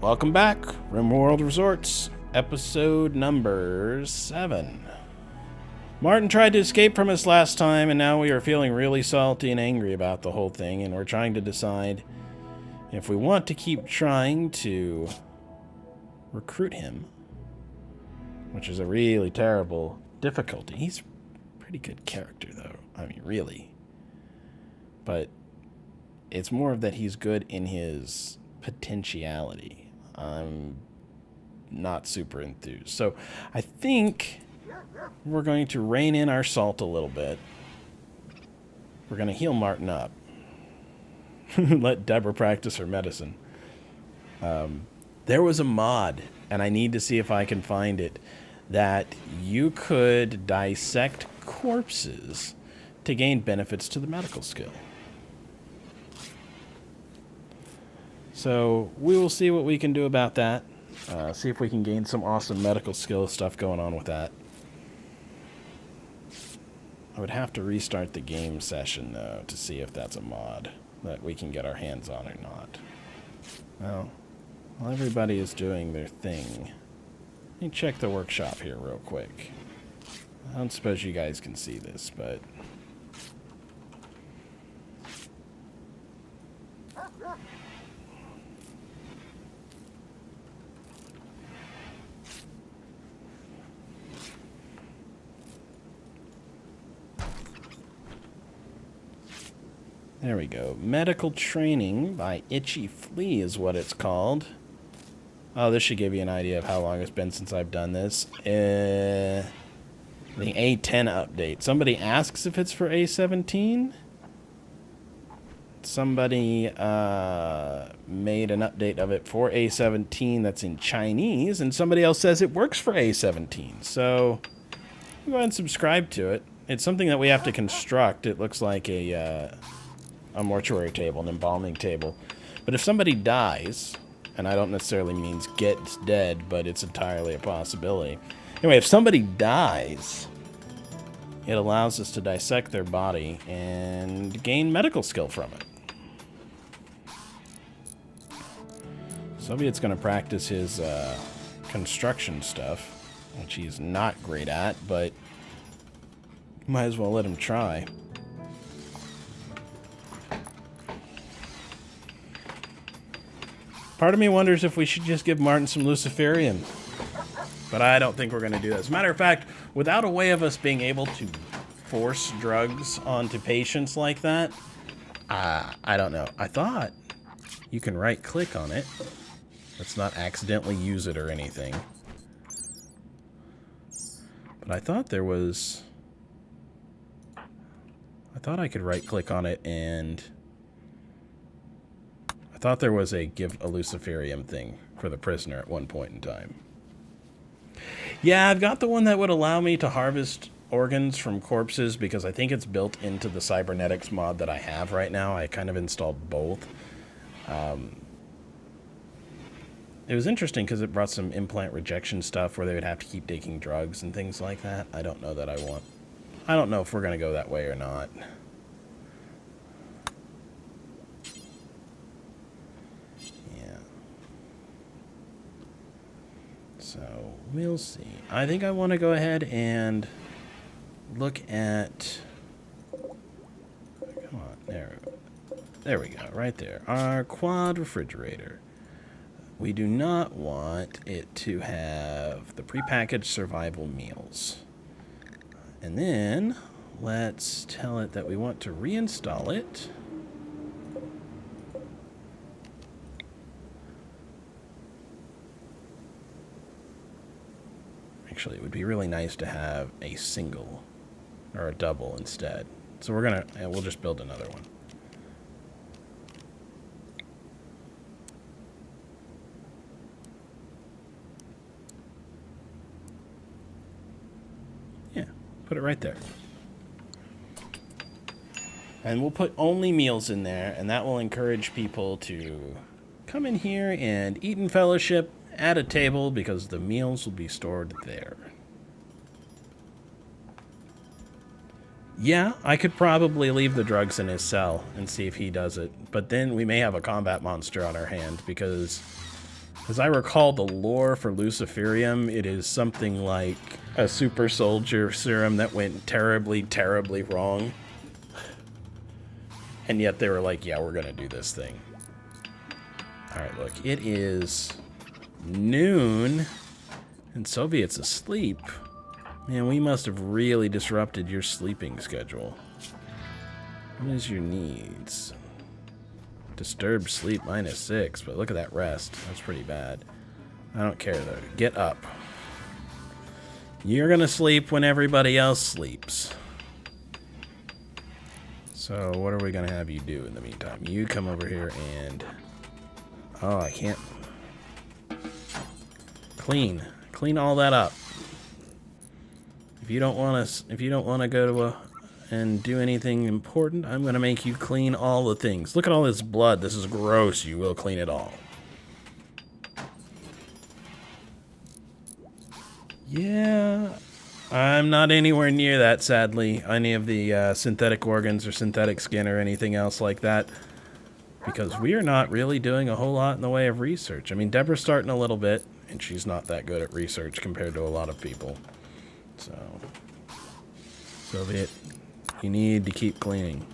Welcome back, RimWorld Resorts, episode number 7. Martin tried to escape from us last time, and now we are feeling really salty and angry about the whole thing, and we're trying to decide if we want to keep trying to recruit him, which is a really terrible difficulty. He's a pretty good character, though. I mean, really. But it's more of that he's good in his potentiality. I'm not super enthused. So I think we're going to rein in our salt a little bit. We're going to heal Martin up. Let Deborah practice her medicine. There was a mod, and I need to see if I can find it, that you could dissect corpses to gain benefits to the medical skill. So we will see what we can do about that. See if we can gain some awesome medical skill stuff going on with that. I would have to restart the game session, though, to see if that's a mod that we can get our hands on or not. Well, while everybody is doing their thing, let me check the workshop here real quick. I don't suppose you guys can see this, but... there we go. Medical Training by Itchy Flea is what it's called. Oh, this should give you an idea of how long it's been since I've done this. The A10 update. Somebody asks if it's for A17. Somebody made an update of it for A17 that's in Chinese, and somebody else says it works for A17. So go ahead and subscribe to it. It's something that we have to construct. It looks like a mortuary table, an embalming table. But if somebody dies, and I don't necessarily mean gets dead, but it's entirely a possibility. Anyway, if somebody dies, it allows us to dissect their body and gain medical skill from it. Soviet's going to practice his construction stuff, which he's not great at, but might as well let him try. Part of me wonders if we should just give Martin some Luciferium. But I don't think we're going to do that. As a matter of fact, without a way of us being able to force drugs onto patients like that, I don't know. I thought you can right-click on it. Let's not accidentally use it or anything. But I thought there was... I thought I could right-click on it and... I thought there was a give a Luciferium thing for the prisoner at one point in time. Yeah, I've got the one that would allow me to harvest organs from corpses because I think it's built into the cybernetics mod that I have right now. I kind of installed both. It was interesting because it brought some implant rejection stuff where they would have to keep taking drugs and things like that. I don't know that I want... I don't know if we're going to go that way or not. So, we'll see. I think I want to go ahead and look at... Come on, there we go, right there. Our quad refrigerator. We do not want it to have the prepackaged survival meals. And then, let's tell it that we want to reinstall it. Actually, it would be really nice to have a single or a double instead. So we'll just build another one. Yeah, put it right there. And we'll put only meals in there, and that will encourage people to come in here and eat in fellowship at a table because the meals will be stored there. Yeah, I could probably leave the drugs in his cell and see if he does it. But then we may have a combat monster on our hand because As I recall the lore for Luciferium, it is something like a super soldier serum that went terribly, terribly wrong. And yet they were like, yeah, we're going to do this thing. Alright, look, it is noon, and Soviet's asleep. Man, we must have really disrupted your sleeping schedule. What is your needs? Disturbed sleep -6, but look at that rest. That's pretty bad. I don't care, though. Get up. You're gonna sleep when everybody else sleeps. So, what are we gonna have you do in the meantime? You come over here and... Oh, I can't... Clean. Clean all that up. If you don't want to go to a... and do anything important, I'm gonna make you clean all the things. Look at all this blood. This is gross. You will clean it all. Yeah, I'm not anywhere near that, sadly. Any of the synthetic organs or synthetic skin or anything else like that. Because we are not really doing a whole lot in the way of research. I mean, Deborah's starting a little bit, and she's not that good at research compared to a lot of people. So, Soviet, you need to keep cleaning.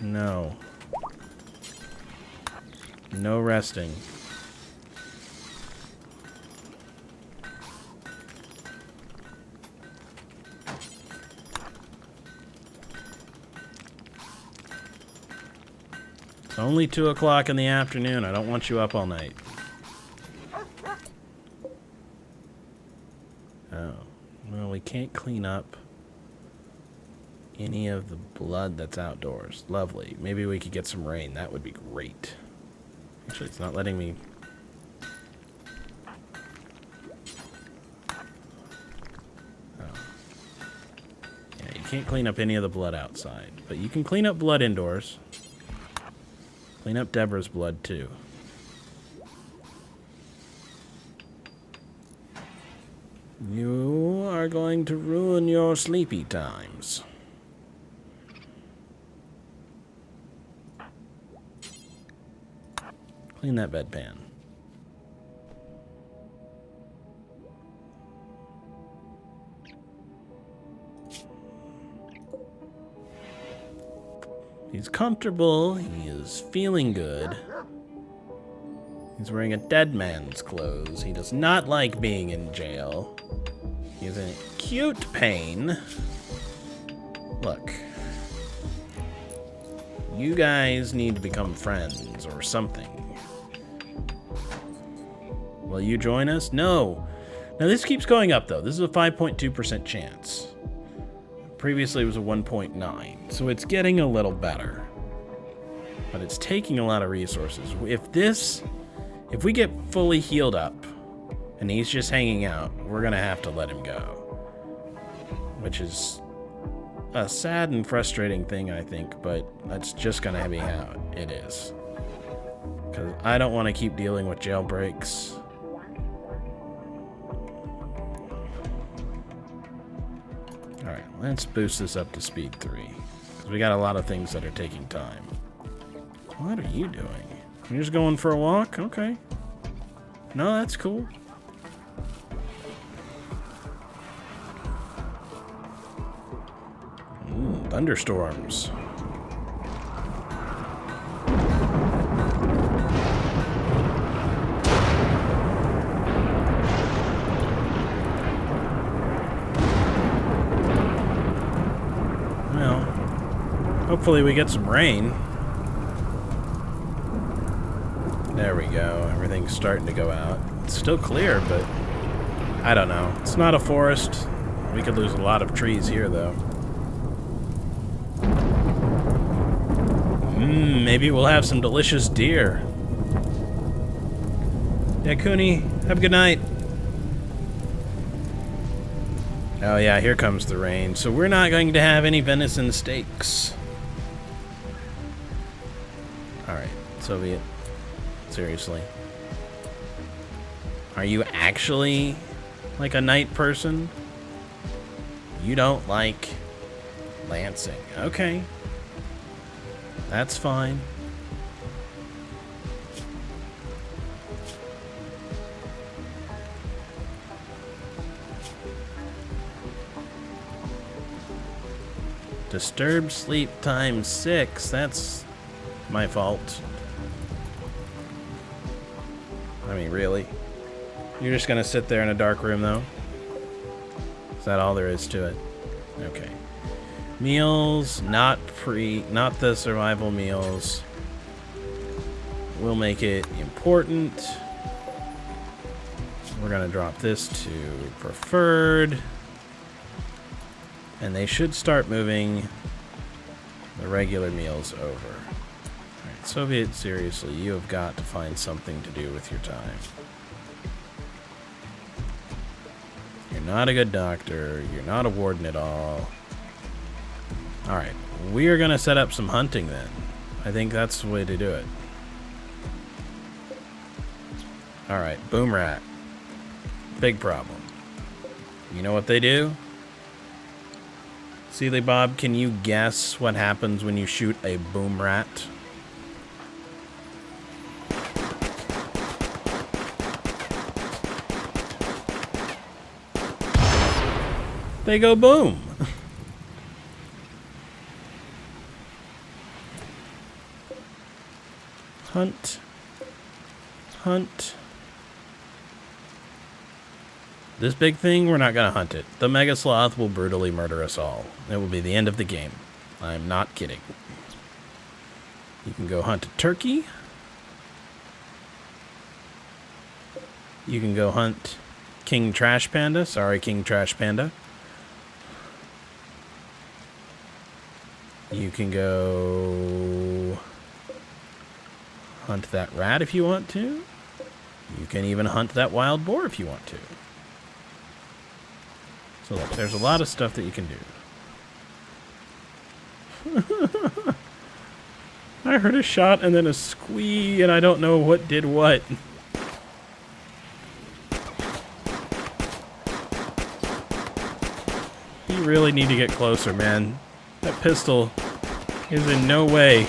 No. No resting. It's only 2 o'clock in the afternoon. I don't want you up all night. Oh. Well, we can't clean up any of the blood that's outdoors. Lovely. Maybe we could get some rain. That would be great. Actually, it's not letting me... Oh. Yeah, you can't clean up any of the blood outside. But you can clean up blood indoors. Clean up Deborah's blood, too. You are going to ruin your sleepy times. Clean that bedpan. He's comfortable. He is feeling good. He's wearing a dead man's clothes. He does not like being in jail. He's in acute pain. Look. You guys need to become friends or something. Will you join us? No. Now this keeps going up though. This is a 5.2% chance. Previously it was a 1.9. So it's getting a little better. But it's taking a lot of resources. If we get fully healed up and he's just hanging out, we're gonna have to let him go. Which is a sad and frustrating thing, I think, but that's just gonna be how it is. Because I don't want to keep dealing with jailbreaks. Alright, let's boost this up to speed 3. Because we got a lot of things that are taking time. What are you doing? You're just going for a walk? Okay. No, that's cool. Thunderstorms. Well, hopefully we get some rain. There we go. Everything's starting to go out. It's still clear, but I don't know. It's not a forest. We could lose a lot of trees here, though. Maybe we'll have some delicious deer. Yeah, Cooney, have a good night. Oh yeah, here comes the rain. So we're not going to have any venison steaks. Alright, Soviet. Seriously. Are you actually like a night person? You don't like Lancing. Okay. That's fine. Disturbed sleep times 6. That's my fault. I mean, really? You're just gonna sit there in a dark room, though? Is that all there is to it? Okay. Meals, not the survival meals. We'll make it important. We're gonna drop this to preferred. And they should start moving the regular meals over. Alright, Soviet, seriously, you have got to find something to do with your time. You're not a good doctor. You're not a warden at all. Alright, we are going to set up some hunting then. I think that's the way to do it. Alright, boom rat. Big problem. You know what they do? Sealy Bob, can you guess what happens when you shoot a boom rat? They go boom. Hunt. Hunt. This big thing, we're not going to hunt it. The Mega Sloth will brutally murder us all. It will be the end of the game. I'm not kidding. You can go hunt a turkey. You can go hunt King Trash Panda. Sorry, King Trash Panda. You can go hunt that rat if you want to. You can even hunt that wild boar if you want to. So look, there's a lot of stuff that you can do. I heard a shot and then a squee, and I don't know what did what. You really need to get closer, man. That pistol is in no way.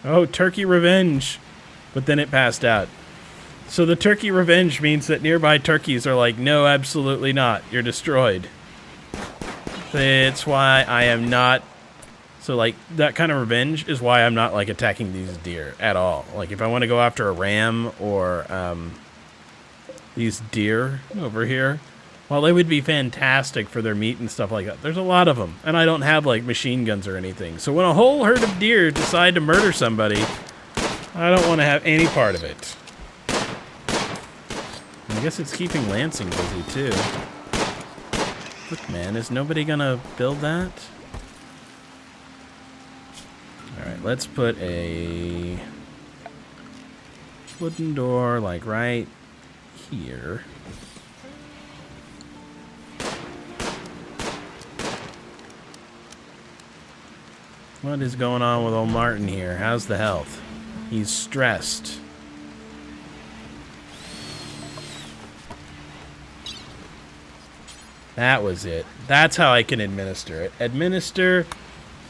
Oh, turkey revenge. But then it passed out. So the turkey revenge means that nearby turkeys are like, no, absolutely not. You're destroyed. That's why I am not... So, like, that kind of revenge is why I'm not, like, attacking these deer at all. Like, if I want to go after a ram or these deer over here, while they would be fantastic for their meat and stuff like that, there's a lot of them. And I don't have, like, machine guns or anything. So when a whole herd of deer decide to murder somebody, I don't want to have any part of it. I guess it's keeping Lansing busy, too. Look, man, is nobody gonna build that? Alright, let's put a wooden door, like, right here. What is going on with old Martin here? How's the health? He's stressed. That was it. That's how I can administer it. Administer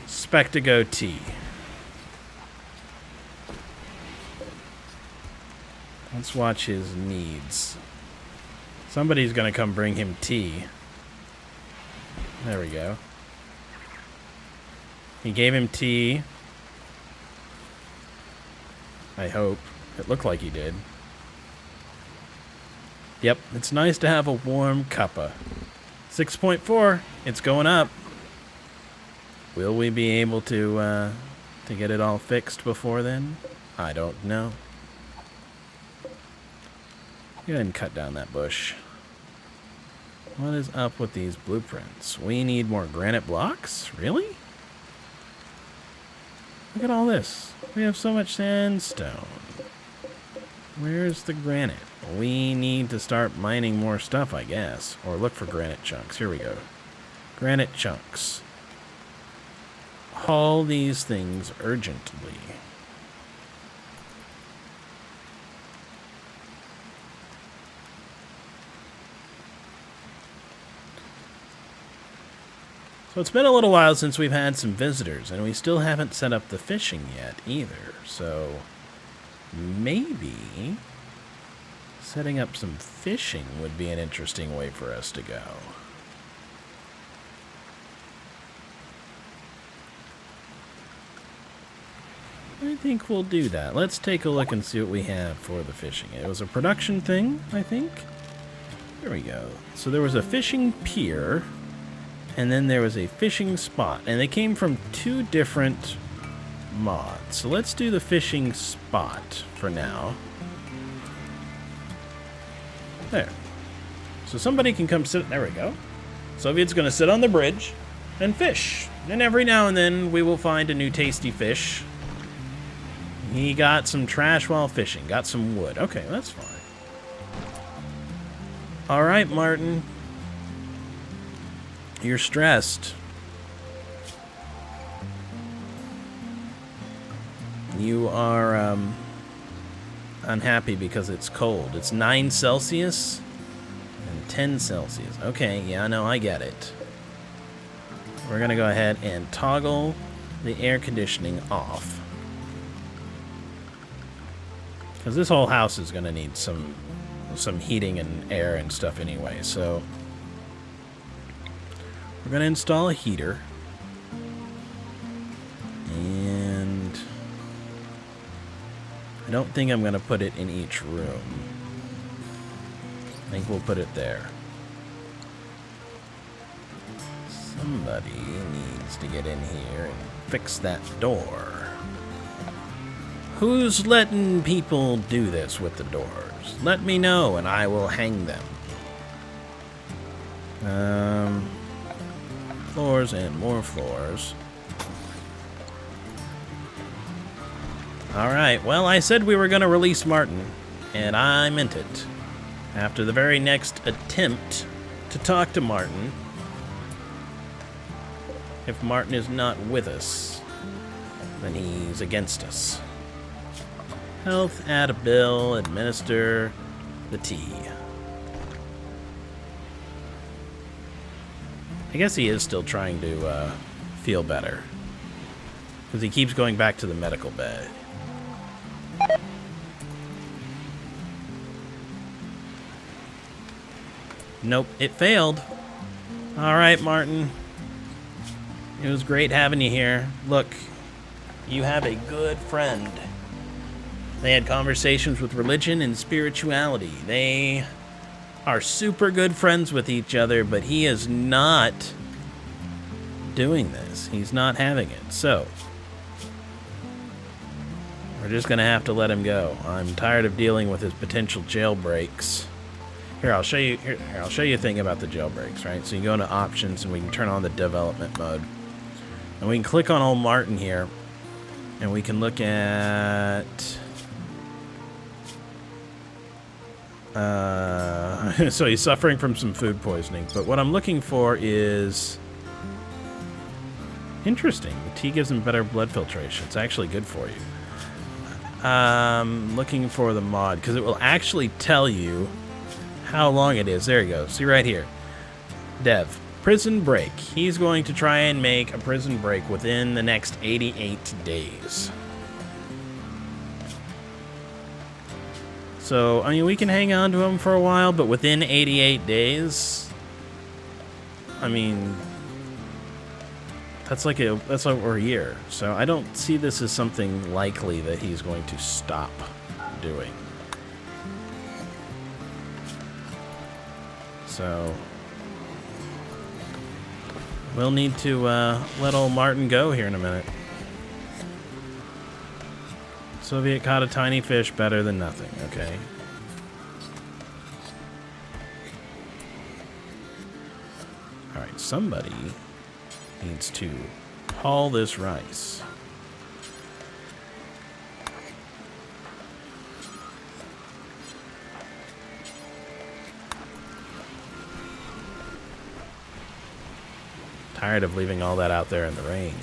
Spectago T. Let's watch his needs. Somebody's gonna come bring him tea. There we go. He gave him tea. I hope. It looked like he did. Yep, it's nice to have a warm cuppa. 6.4. It's going up. Will we be able to get it all fixed before then? I don't know. Go ahead and cut down that bush. What is up with these blueprints? We need more granite blocks? Really? Look at all this. We have so much sandstone. Where's the granite? We need to start mining more stuff, I guess. Or look for granite chunks. Here we go. Granite chunks. Haul these things urgently. So it's been a little while since we've had some visitors, and we still haven't set up the fishing yet either. So maybe setting up some fishing would be an interesting way for us to go. I think we'll do that. Let's take a look and see what we have for the fishing. It was a production thing, I think. There we go. So there was a fishing pier, and then there was a fishing spot, and they came from 2 different mods. So let's do the fishing spot for now. There. So somebody can come sit. There we go. Soviet's going to sit on the bridge and fish. And every now and then we will find a new tasty fish. He got some trash while fishing. Got some wood. Okay, that's fine. All right, Martin. You're stressed. You are unhappy because it's cold. It's 9 Celsius and 10 Celsius. Okay, yeah, no, I get it. We're going to go ahead and toggle the air conditioning off. Because this whole house is going to need some heating and air and stuff anyway, so we're going to install a heater. And I don't think I'm going to put it in each room. I think we'll put it there. Somebody needs to get in here and fix that door. Who's letting people do this with the doors? Let me know and I will hang them. Floors and more floors. Alright, well, I said we were going to release Martin, and I meant it. After the very next attempt to talk to Martin, if Martin is not with us, then he's against us. Health, add a bill, administer the tea. I guess he is still trying to feel better, because he keeps going back to the medical bed. Nope, it failed. Alright, Martin. It was great having you here. Look, you have a good friend. They had conversations with religion and spirituality. They are super good friends with each other, but he is not doing this. He's not having it. So, we're just going to have to let him go. I'm tired of dealing with his potential jailbreaks. Here, I'll show you. Here, I'll show you a thing about the jailbreaks, right? So you go into options, and we can turn on the development mode, and we can click on old Martin here, and we can look at. So he's suffering from some food poisoning, but what I'm looking for is interesting. The tea gives him better blood filtration. It's actually good for you. Looking for the mod because it will actually tell you how long it is. There you go. See right here. Dev. Prison break. He's going to try and make a prison break within the next 88 days. So, I mean, we can hang on to him for a while, but within 88 days, I mean, that's over a year. So I don't see this as something likely that he's going to stop doing. So we'll need to let old Martin go here in a minute. Soviet caught a tiny fish, better than nothing, okay? Alright, somebody needs to haul this rice. Tired of leaving all that out there in the rain.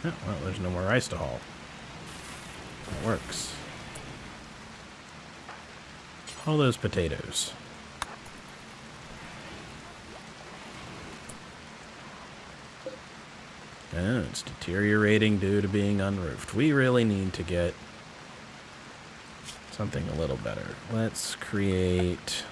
Oh, well, there's no more rice to haul. That works. All those potatoes. Oh, it's deteriorating due to being unroofed. We really need to get something a little better. Let's create...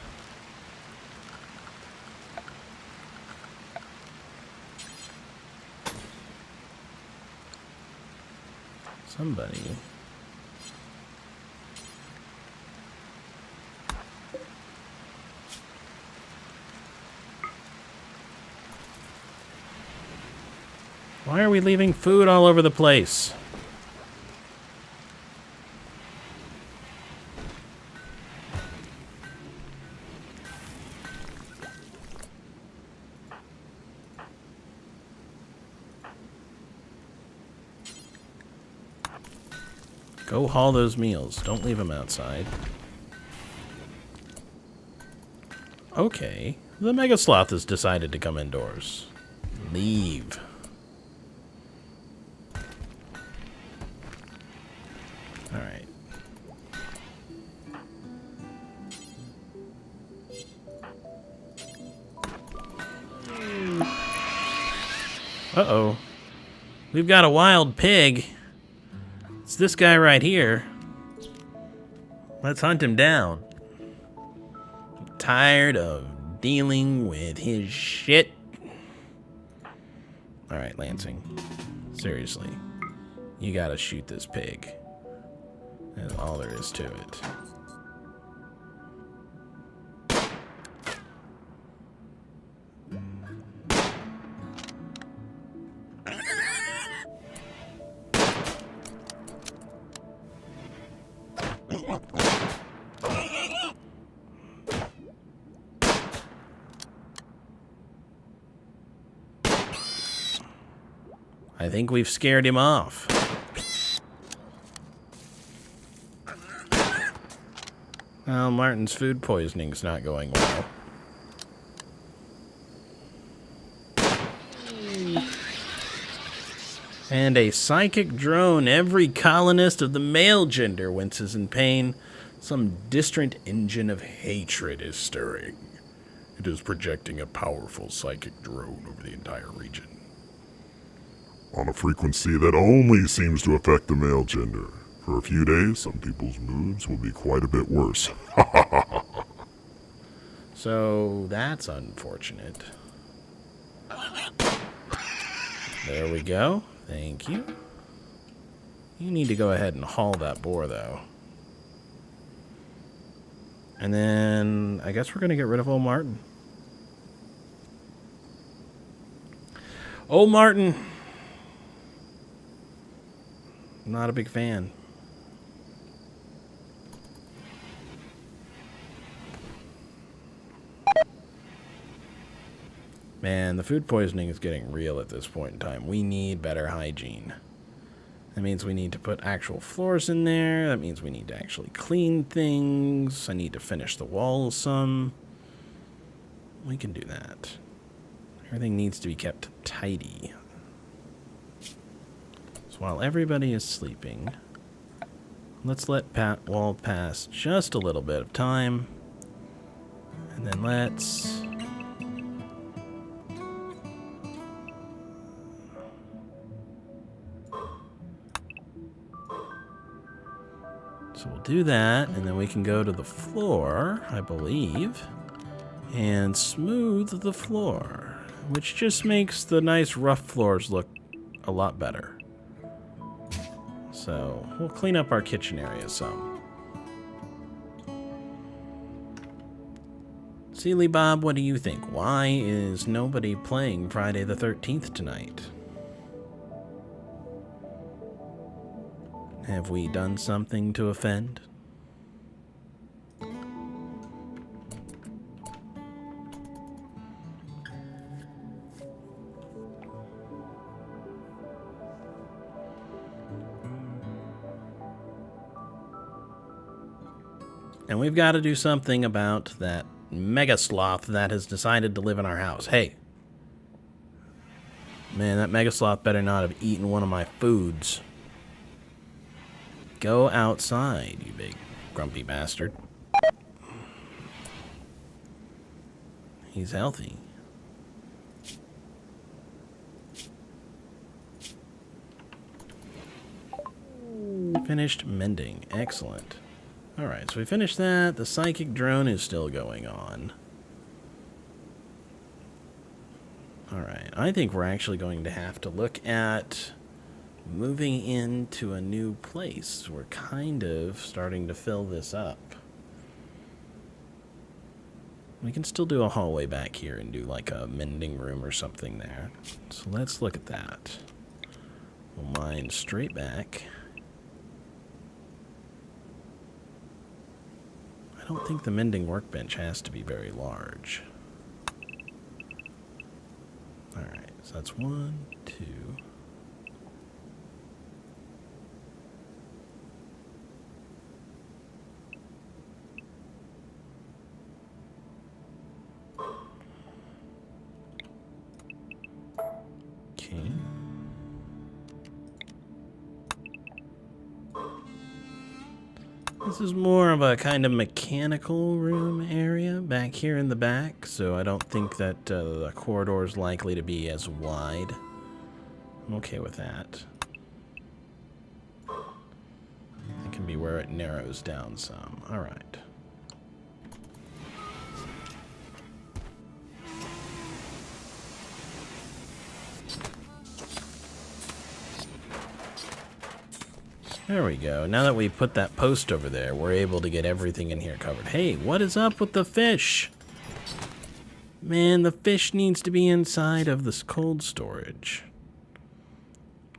somebody... Why are we leaving food all over the place? Go haul those meals. Don't leave them outside. Okay. The Mega Sloth has decided to come indoors. Leave. Alright. Uh-oh. We've got a wild pig. It's this guy right here. Let's hunt him down. I'm tired of dealing with his shit. Alright, Lansing. Seriously. You gotta shoot this pig. That's all there is to it. I think we've scared him off. Well, Martin's food poisoning's not going well. And a psychic drone. Every colonist of the male gender winces in pain. Some distant engine of hatred is stirring. It is projecting a powerful psychic drone over the entire region. On a frequency that only seems to affect the male gender. For a few days, some people's moods will be quite a bit worse. So, that's unfortunate. There we go. Thank you. You need to go ahead and haul that boar, though. And then, I guess we're going to get rid of old Martin. Old Martin. Not a big fan. Man, the food poisoning is getting real at this point in time. We need better hygiene. That means we need to put actual floors in there. That means we need to actually clean things. I need to finish the walls some. We can do that. Everything needs to be kept tidy. So while everybody is sleeping, let's let Wall pass just a little bit of time. And then let's... So we'll do that, and then we can go to the floor, I believe, and smooth the floor, which just makes the nice rough floors look a lot better. So we'll clean up our kitchen area some. Sealy Bob, what do you think? Why is nobody playing Friday the 13th tonight? Have we done something to offend? And we've got to do something about that mega sloth that has decided to live in our house. Hey. Man, that mega sloth better not have eaten one of my foods. Go outside, you big grumpy bastard. He's healthy. Finished mending. Excellent. Alright, so we finished that. The psychic drone is still going on. Alright, I think we're actually going to have to look at moving into a new place. We're kind of starting to fill this up. We can still do a hallway back here and do like a mending room or something there. So let's look at that. We'll mine straight back. I don't think the mending workbench has to be very large. Alright, so that's 1, 2. Okay. This is more of a kind of mechanical room area back here in the back, so I don't think that the corridor is likely to be as wide. I'm okay with that. That can be where it narrows down some. All right. There we go. Now that we put that post over there, we're able to get everything in here covered. Hey, what is up with the fish? Man, the fish needs to be inside of this cold storage.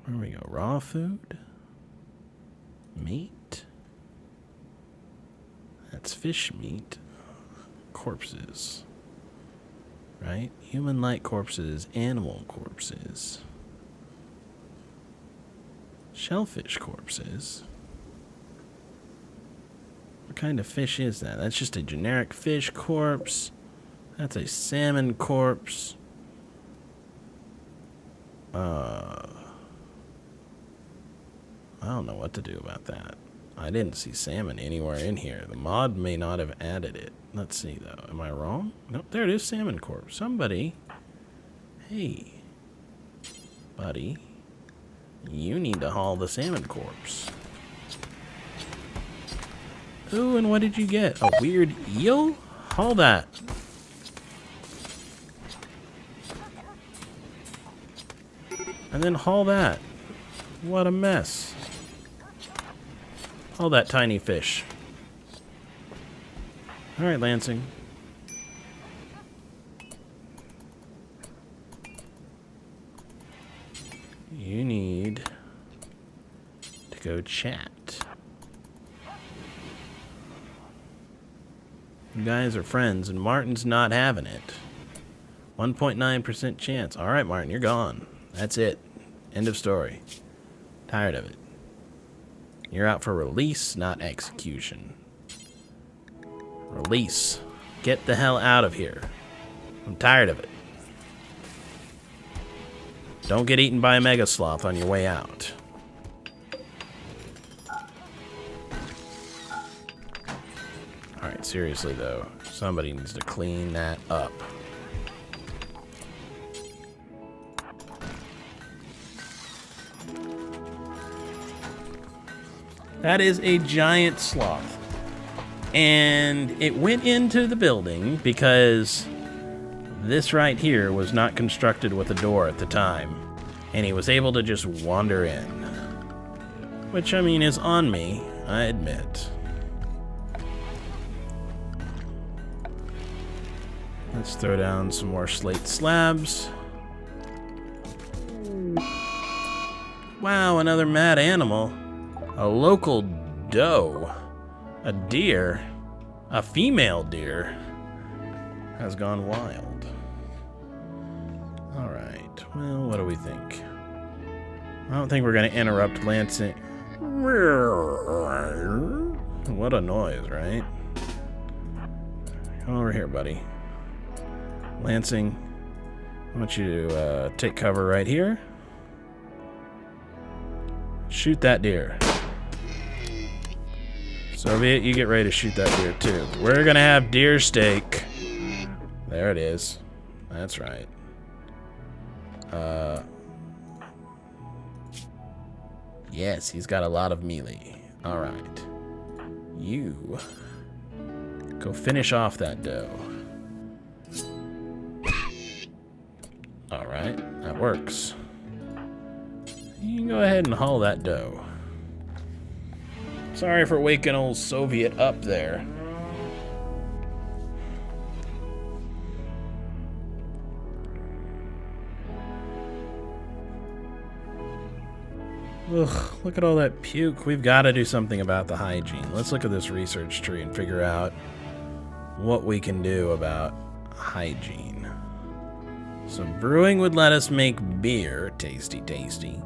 Where we go? Raw food? Meat? That's fish meat. Corpses. Right? Human-like corpses, animal corpses. Shellfish corpses. What kind of fish is that? That's just a generic fish corpse. That's a salmon corpse. I don't know what to do about that. I didn't see salmon anywhere in here. The mod may not have added it. Let's see, though. Am I wrong? Nope, there it is, salmon corpse. Somebody. Hey. Buddy. You need to haul the salmon corpse. Ooh, and what did you get? A weird eel? Haul that. And then haul that. What a mess. Haul that tiny fish. Alright, Lansing. You need to go chat. You guys are friends, and Martin's not having it. 1.9% chance. All right, Martin, you're gone. That's it. End of story. Tired of it. You're out for release, not execution. Release. Get the hell out of here. I'm tired of it. Don't get eaten by a mega sloth on your way out. Alright, seriously though, somebody needs to clean that up. That is a giant sloth. And it went into the building because this right here was not constructed with a door at the time, and he was able to just wander in. Which, I mean, is on me, I admit. Let's throw down some more slate slabs. Wow, another mad animal. A local doe. A deer. A female deer has gone wild. Alright, well, what do we think? I don't think we're going to interrupt Lansing. What a noise, right? Come over here, buddy. Lansing, I want you to take cover right here. Shoot that deer. Soviet, you get ready to shoot that deer too. We're going to have deer steak. There it is. That's right. Yes, he's got a lot of melee. Alright. You go finish off that dough. Alright, that works. You can go ahead and haul that dough. Sorry for waking old Soviet up there. Ugh, look at all that puke. We've got to do something about the hygiene. Let's look at this research tree and figure out what we can do about hygiene. So brewing would let us make beer. Tasty, tasty.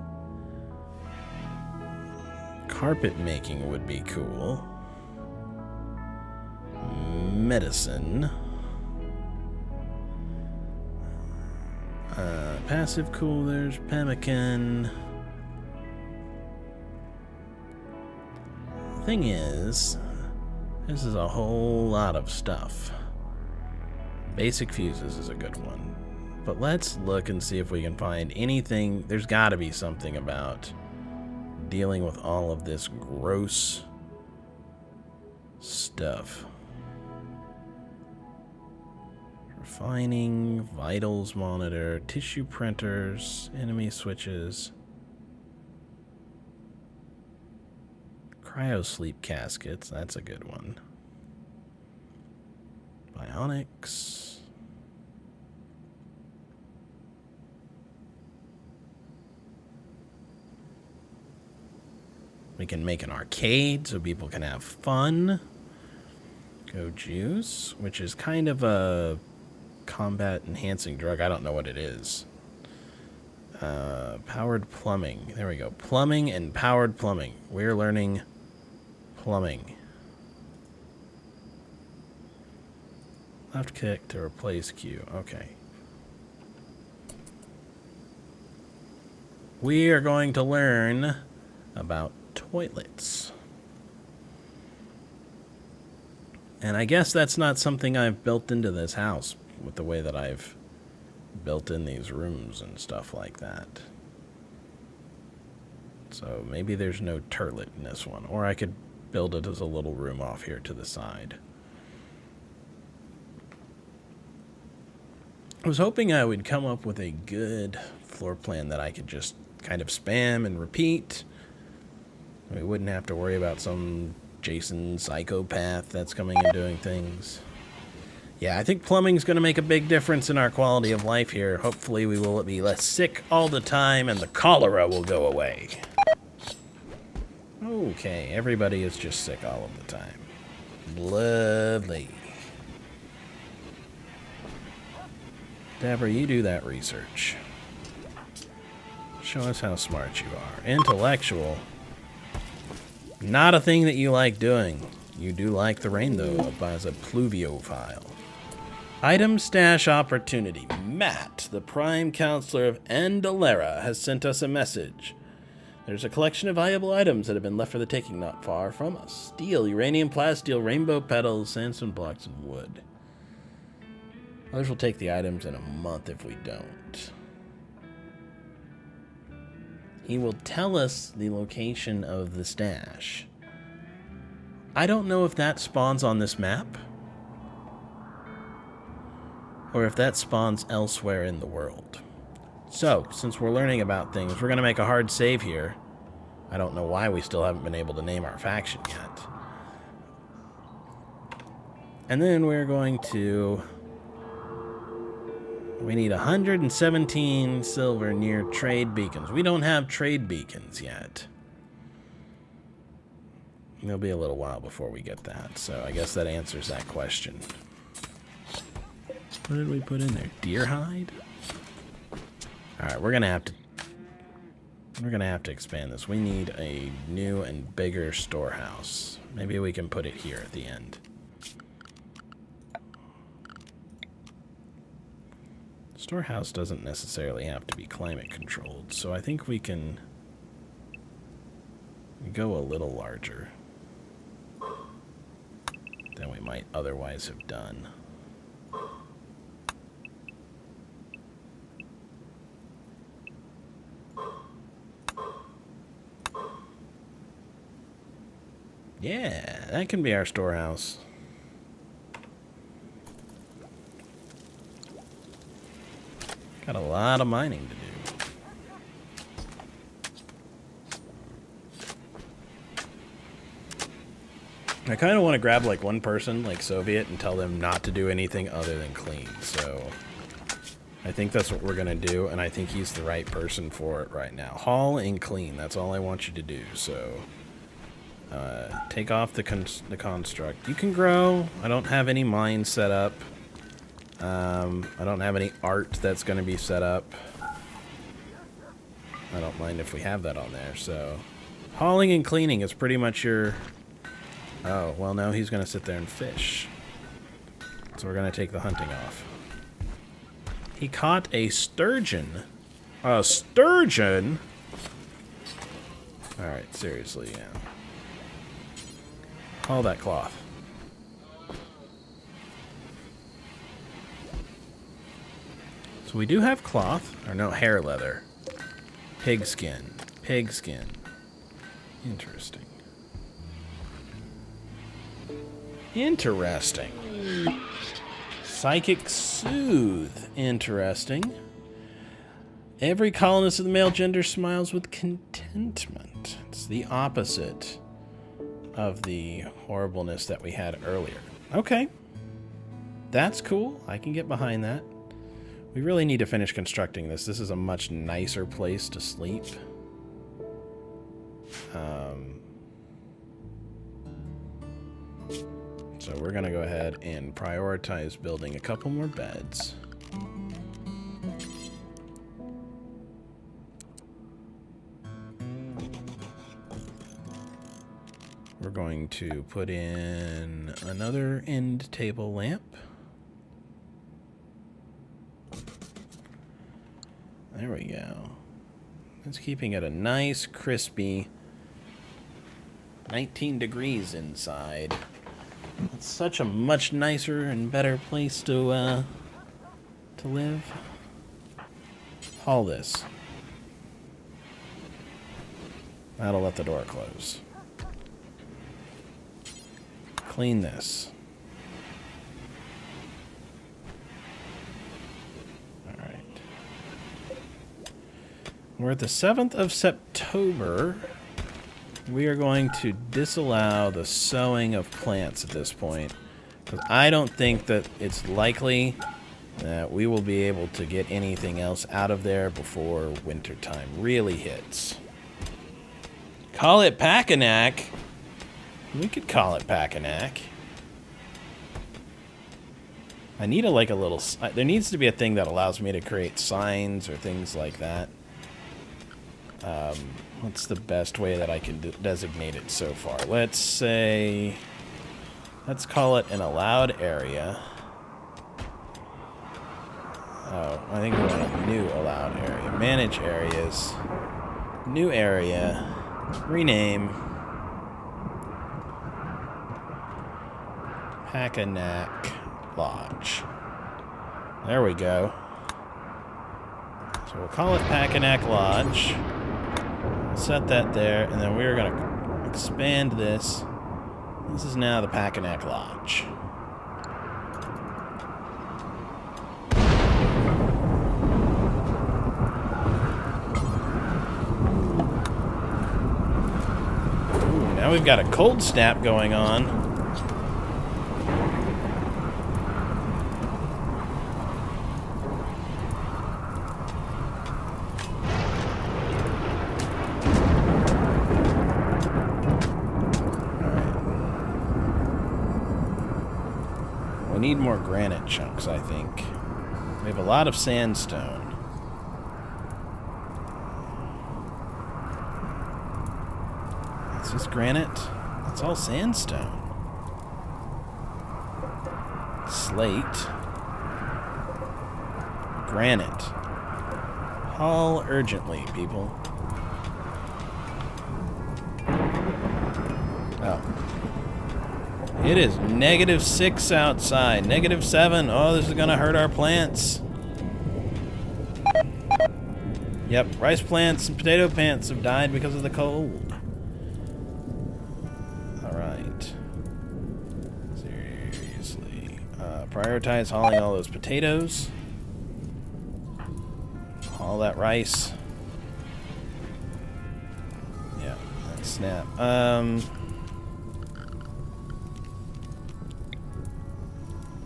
Carpet making would be cool. Medicine. Passive coolers, pemmican. Thing is, this is a whole lot of stuff. Basic fuses is a good one. But let's look and see if we can find anything. There's got to be something about dealing with all of this gross stuff. Refining, vitals monitor, tissue printers, enemy switches. Cryosleep caskets, that's a good one. Bionics. We can make an arcade so people can have fun. Go juice, which is kind of a combat enhancing drug. I don't know what it is. Powered plumbing. There we go. Plumbing and powered plumbing. We're learning plumbing. Left click to replace Q. Okay. We are going to learn about toilets. And I guess that's not something I've built into this house with the way that I've built in these rooms and stuff like that. So maybe there's no turlet in this one. Or I could build it as a little room off here to the side. I was hoping I would come up with a good floor plan that I could just kind of spam and repeat. We wouldn't have to worry about some Jason psychopath that's coming and doing things. Yeah, I think plumbing's going to make a big difference in our quality of life here. Hopefully we will be less sick all the time and the cholera will go away. Okay, everybody is just sick all of the time. Lovely. Deborah, you do that research. Show us how smart you are. Intellectual. Not a thing that you like doing. You do like the rain, though, as a pluviophile. Item stash opportunity. Matt, the prime counselor of Andalera, has sent us a message. There's a collection of valuable items that have been left for the taking not far from us. Steel, uranium plasteel, rainbow petals, sandstone blocks, and wood. Others will take the items in a month if we don't. He will tell us the location of the stash. I don't know if that spawns on this map, or if that spawns elsewhere in the world. So, since we're learning about things, we're going to make a hard save here. I don't know why we still haven't been able to name our faction yet. And then we're going to... We need 117 silver near trade beacons. We don't have trade beacons yet. It'll be a little while before we get that, so I guess that answers that question. What did we put in there? Deer hide? Alright, we're gonna have to expand this. We need a new and bigger storehouse. Maybe we can put it here at the end. Storehouse doesn't necessarily have to be climate controlled, so I think we can go a little larger than we might otherwise have done. Yeah, that can be our storehouse. Got a lot of mining to do. I kind of want to grab like one person, like Soviet, and tell them not to do anything other than clean. So I think that's what we're going to do, and I think he's the right person for it right now. Haul and clean. That's all I want you to do. So take off the construct. You can grow. I don't have any mines set up. I don't have any art that's going to be set up. I don't mind if we have that on there. So hauling and cleaning is pretty much your... Oh, well, now he's going to sit there and fish. So we're going to take the hunting off. He caught a sturgeon. A sturgeon? Alright, seriously, yeah. Haul that cloth. So we do have cloth. Or no, hair leather. Pigskin. Pigskin. Interesting. Interesting. Psychic Soothe. Interesting. Every colonist of the male gender smiles with contentment. It's the opposite of the horribleness that we had earlier. Okay. That's cool. I can get behind that. We really need to finish constructing this. This is a much nicer place to sleep. So we're going to go ahead and prioritize building a couple more beds. We're going to put in another end table lamp. There we go. It's keeping it a nice, crispy 19 degrees inside. It's such a much nicer and better place to live. Haul this. That'll let the door close. Clean this. Alright. We're at the 7th of September. We are going to disallow the sowing of plants at this point, because I don't think that it's likely that we will be able to get anything else out of there before wintertime really hits. Call it Packanack. We could call it Packanack. I need a little... There needs to be a thing that allows me to create signs or things like that. What's the best way that I can designate it so far? Let's say... Let's call it an allowed area. Oh, I think we want a new allowed area. Manage areas. New area. Rename. Packanack Lodge. There we go. So we'll call it Packanack Lodge. Set that there, and then we're going to expand this. This is now the Packanack Lodge. Ooh, now we've got a cold snap going on. Need more granite chunks, I think. We have a lot of sandstone. Is this granite? It's all sandstone. Slate. Granite. Haul urgently, people. Oh. It is -6 outside. -7. Oh, this is going to hurt our plants. Yep, rice plants and potato plants have died because of the cold. Alright. Alright. Seriously. Prioritize hauling all those potatoes. All that rice. Yeah, that snap.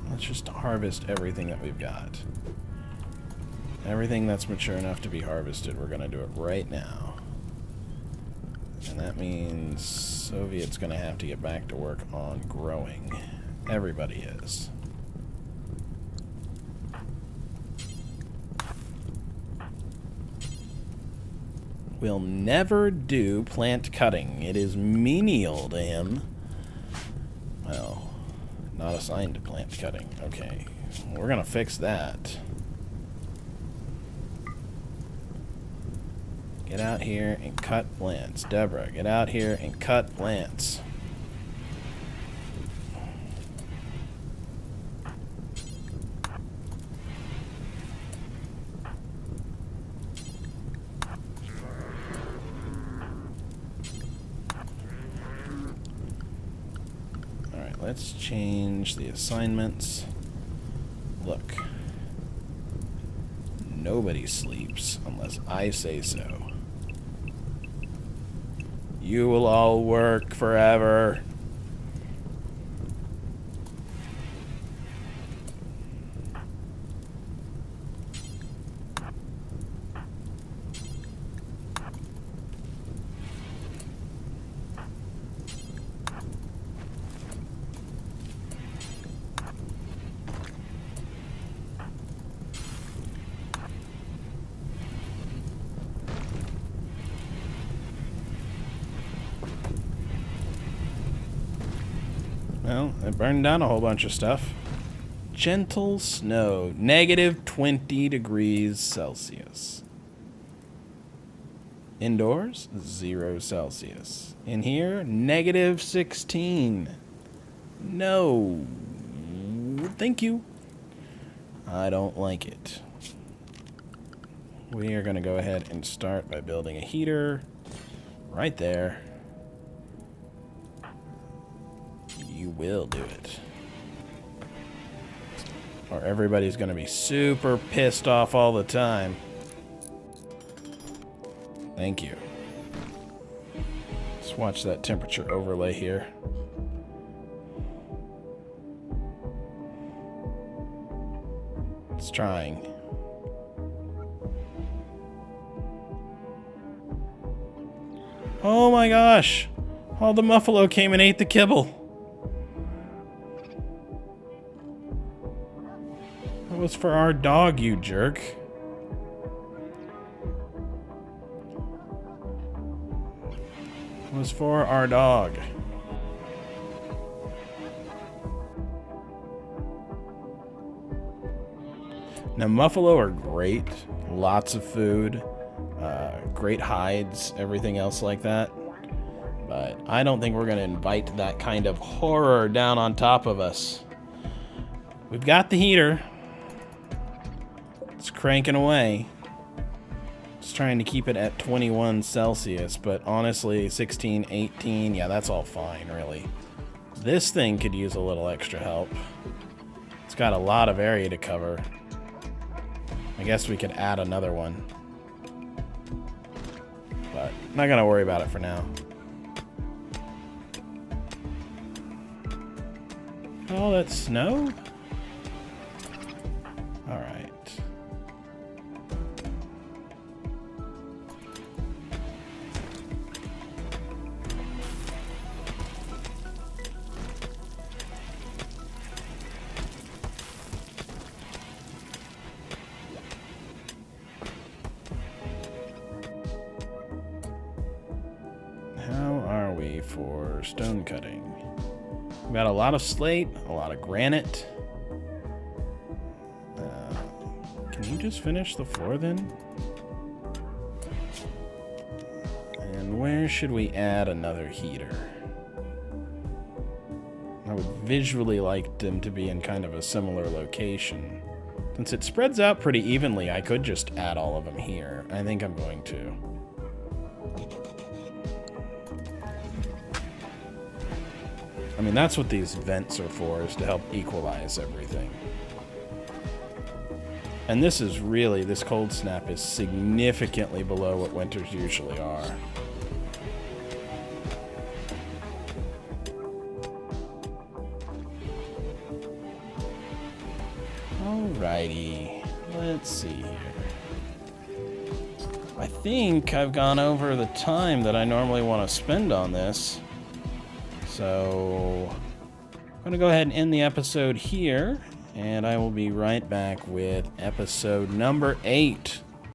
Let's just harvest everything that we've got. Everything that's mature enough to be harvested, we're going to do it right now. And that means Soviet's going to have to get back to work on growing. Everybody is. Will never do plant cutting. It is menial to him. Well, not assigned to plant cutting. Okay, we're gonna fix that. Get out here and cut plants. Deborah, get out here and cut plants. Let's change the assignments. Look. Nobody sleeps unless I say so. You will all work forever. Well, it burned down a whole bunch of stuff. Gentle snow, negative 20 degrees Celsius. Indoors, 0 Celsius. In here, negative 16. No. Thank you. I don't like it. We are going to go ahead and start by building a heater right there. You will do it. Or everybody's going to be super pissed off all the time. Thank you. Let's watch that temperature overlay here. It's trying. Oh my gosh! All the muffalo came and ate the kibble. That was for our dog, you jerk. It was for our dog. Now, muffalo are great. Lots of food. Great hides. Everything else like that. But I don't think we're going to invite that kind of horror down on top of us. We've got the heater. It's cranking away. Just trying to keep it at 21 Celsius, but honestly, 16, 18, yeah, that's all fine, really. This thing could use a little extra help. It's got a lot of area to cover. I guess we could add another one. But not gonna worry about it for now. Oh, that's snow? Alright. How are we for stone cutting? We've got a lot of slate, a lot of granite. Can you just finish the floor then? And where should we add another heater? I would visually like them to be in kind of a similar location. Since it spreads out pretty evenly, I could just add all of them here. I think I'm going to. I mean, that's what these vents are for, is to help equalize everything. And this cold snap is significantly below what winters usually are. Alrighty, let's see here. I think I've gone over the time that I normally want to spend on this. So I'm going to go ahead and end the episode here, and I will be right back with episode number 8.